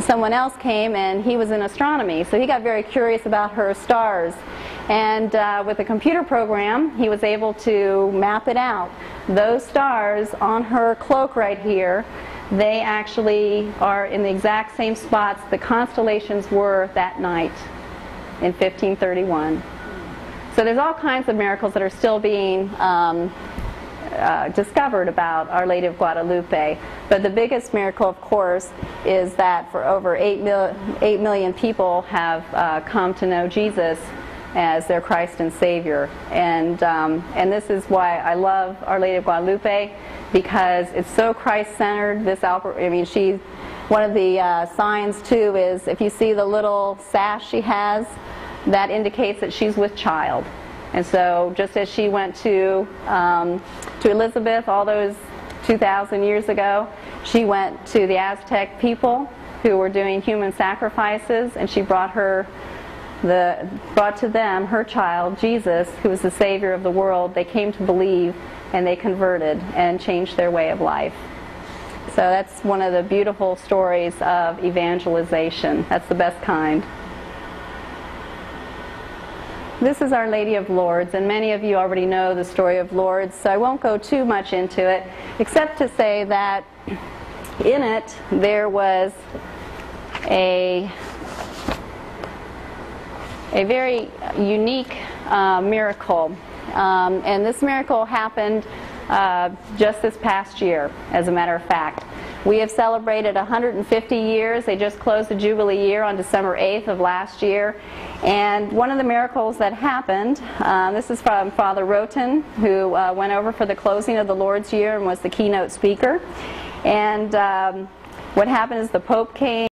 someone else came, and he was in astronomy, so he got very curious about her stars. And with a computer program, he was able to map it out. Those stars on her cloak right here, they actually are in the exact same spots the constellations were that night in 1531. So there's all kinds of miracles that are still being discovered about Our Lady of Guadalupe. But the biggest miracle, of course, is that for over 8 million people have come to know Jesus as their Christ and Savior. And this is why I love Our Lady of Guadalupe, because it's so Christ-centered. One of the signs too is, if you see the little sash she has, that indicates that she's with child. And so just as she went to Elizabeth all those 2,000 years ago, she went to the Aztec people who were doing human sacrifices, and she brought to them her child, Jesus, who was the Savior of the world. They came to believe, and they converted and changed their way of life. So that's one of the beautiful stories of evangelization. That's the best kind. This is Our Lady of Lourdes, and many of you already know the story of Lourdes, so I won't go too much into it, except to say that in it there was a very unique miracle. And this miracle happened just this past year, as a matter of fact. We have celebrated 150 years. They just closed the Jubilee year on December 8th of last year. And one of the miracles that happened, this is from Father Roten, who went over for the closing of the Lourdes year and was the keynote speaker. And what happened is the Pope came